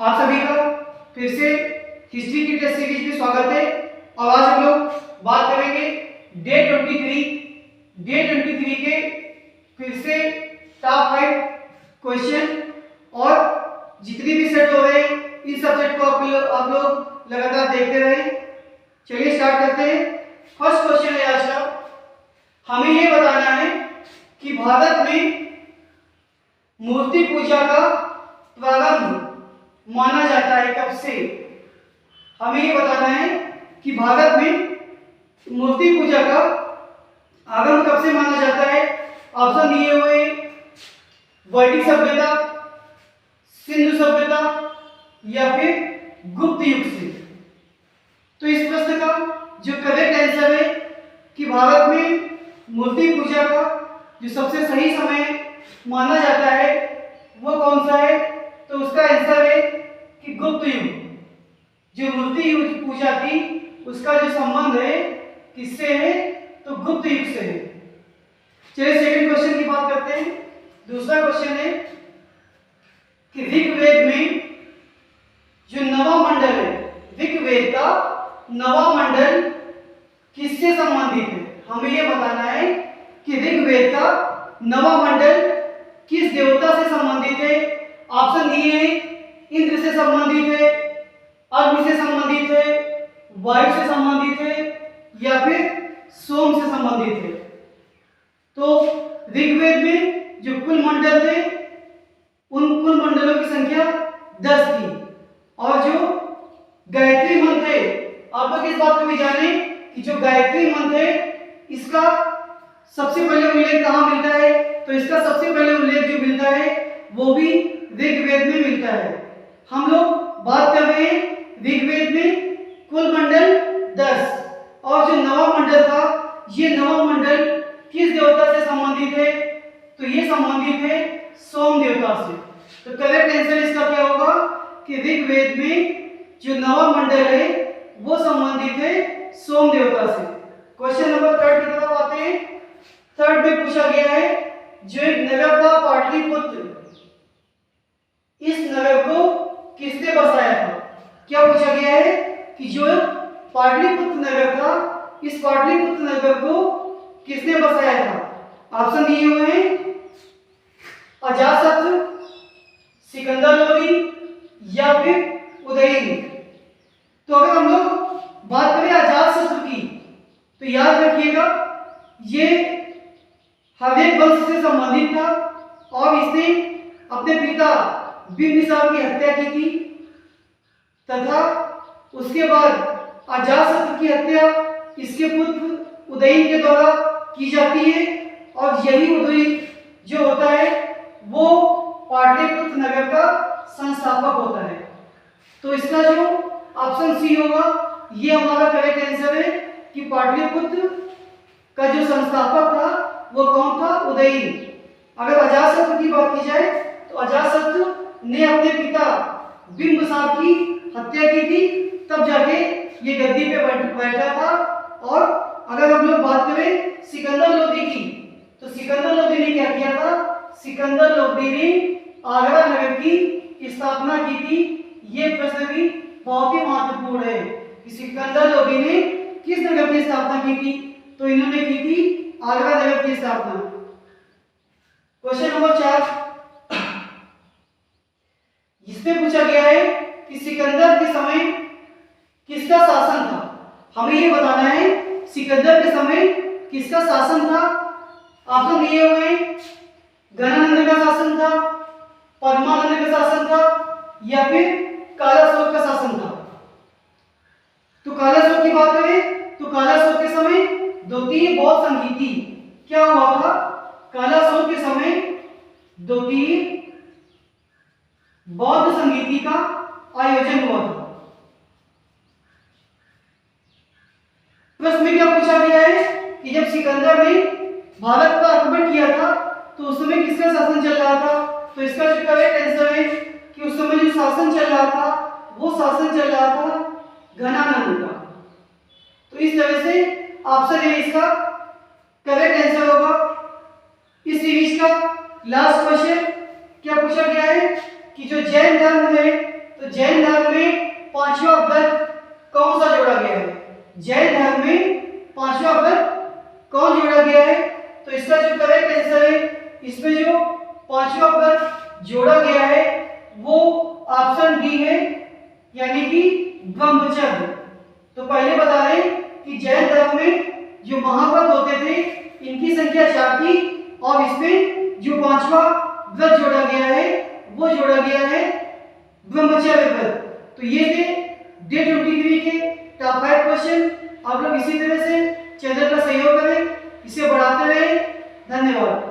आप सभी का फिर से हिस्ट्री की टेस्ट सीरीज में स्वागत है। और आज हम लोग बात करेंगे डे 23 के फिर से टॉप 5 क्वेश्चन और जितनी भी सेट हो रहे हैं इस सब सेट को आप लोग लगातार देखते रहे। चलिए स्टार्ट करते हैं। फर्स्ट क्वेश्चन है आज का, हमें ये बताना है कि भारत में मूर्ति पूजा का प्रारंभ माना जाता है कब से। हमें ये बताना है कि भारत में मूर्ति पूजा का आरंभ कब से माना जाता है। ऑप्शन दिए हुए वैदिक सभ्यता, सिंधु सभ्यता या फिर गुप्त युग से। तो इस प्रश्न का जो करेक्ट आंसर है कि भारत में मूर्ति पूजा का जो सबसे सही समय माना जाता है वो कौन सा है, तो उसका आंसर है कि गुप्त युग। जो मूर्ति पूजा थी उसका जो संबंध है किससे है, तो गुप्त युग से है। चलिए सेकंड क्वेश्चन की बात करते हैं। दूसरा क्वेश्चन है कि ऋग्वेद में जो नवा मंडल है, ऋग्वेद का नवा मंडल किससे संबंधित है। हमें यह बताना है कि ऋग्वेद का नवा मंडल किस देवता से संबंधित है। ऑप्शन दिए हैं इंद्र से संबंधित है, अग्नि से संबंधित है, वायु से संबंधित है या फिर सोम से संबंधित है। तो ऋग्वेद में जो कुल मंडल थे उन कुल मंडलों की संख्या 10 थी। और जो गायत्री मंत्र है, आप लोग इस बात को भी जाने कि जो गायत्री मंत्र है इसका सबसे पहले उल्लेख कहाँ मिलता है, तो इसका सबसे पहले उल्लेख जो मिलता है वो भी ऋग्वेद में मिलता है। हम लोग बात कर रहे हैं ऋग्वेद में कुल मंडल 10 और जो नवा मंडल था ये नवा मंडल किस देवता से संबंधित है, तो ये संबंधित है सोम देवता से। तो करेक्ट आंसर इसका क्या होगा कि ऋग्वेद में जो नवा मंडल है वो संबंधित है सोम देवता से। क्वेश्चन नंबर 3 की तरफ आते हैं। थर्ड में पूछा गया है जो एक नगर था पाटलिपुत्र, इस नगर को किसने बसाया था। क्या पूछा गया है कि जो पाटलिपुत्र नगर था इस पाटलिपुत्र नगर को किसने बसाया था। ऑप्शन दिए हुए हैं अजातशत्रु, सिकंदर लोदी या फिर उदयन। तो अगर हम लोग बात करें अजातशत्रु की तो याद रखिएगा ये हव्यक वंश से संबंधित था और इसने अपने पिता बिंबिसार की हत्या की थी तथा उसके बाद अजातशत्रु की हत्या इसके पुत्र उदयन के द्वारा की जाती है और यही उदयन जो होता है वो पाटलिपुत्र नगर का संस्थापक होता है। तो इसका जो ऑप्शन सी होगा ये हमारा करेक्ट आंसर है कि पाटलिपुत्र का जो संस्थापक था वो कौन था, उदयन। अगर अजातशत्रु की बात की जाए तो अजातशत्रु ने अपने पिता बिंबिसार की हत्या की थी तब जाके ये गद्दी पे बैठा था। और अगर हम लोग बात करें सिकंदर लोदी की तो सिकंदर लोदी ने क्या किया था, सिकंदर लोदी ने आगरा नगर की स्थापना की थी। ये प्रश्न भी बहुत ही महत्वपूर्ण है कि सिकंदर लोदी ने किस नगर की स्थापना की थी, तो इन्होंने की थी आगरा नगर की स्थापना। क्वेश्चन नंबर 4 जिसमें पूछा गया है कि सिकंदर के समय किसका शासन था। हमें ये बताना है सिकंदर के समय किसका शासन था। ऑप्शन दिए हुए हैं गणानंद का शासन था, परमानंद का शासन था या फिर कालाशोक का शासन था। तो कालाशोक की बात करें तो कालाशोक के समय द्वितीय बौद्ध संगीति क्या हुआ था, कालाशोक के समय द्वितीय बौद्ध संगीति का आयोजन हुआ था। प्रश्न में क्या पूछा गया है कि जब सिकंदर ने भारत पर आक्रमण किया था तो उस समय किसका शासन चल रहा था, तो इसका जो करेक्ट आंसर है कि उस समय जो शासन चल रहा था वो शासन चल रहा था घनानंद का। तो इस तरह से ऑप्शन ए इसका करेक्ट आंसर होगा। इस सीरीज का लास्ट क्वेश्चन क्या पूछा गया है कि जो जैन धर्म है तो जैन धर्म में पांचवा व्रत कौन सा जोड़ा गया है? जैन धर्म में पांचवा व्रत कौन जोड़ा गया है? तो इसका जो करेक्ट आंसर है, इसमें जो पांचवा व्रत जोड़ा गया है वो ऑप्शन डी है, यानी कि ब्रह्मचर्य। तो पहले बता रहे कि जैन धर्म में जो महाव्रत होते थे इनकी संख्या 4 थी, और इसमें जो पांचवा व्रत जोड़ा गया है वो जोड़ा गया है ब्रह्मचर्य व्रत। तो ये थे डे 23 के टॉप 5 क्वेश्चन। आप लोग इसी तरह से चैनल का सहयोग करें, इसे बढ़ाते रहें। धन्यवाद।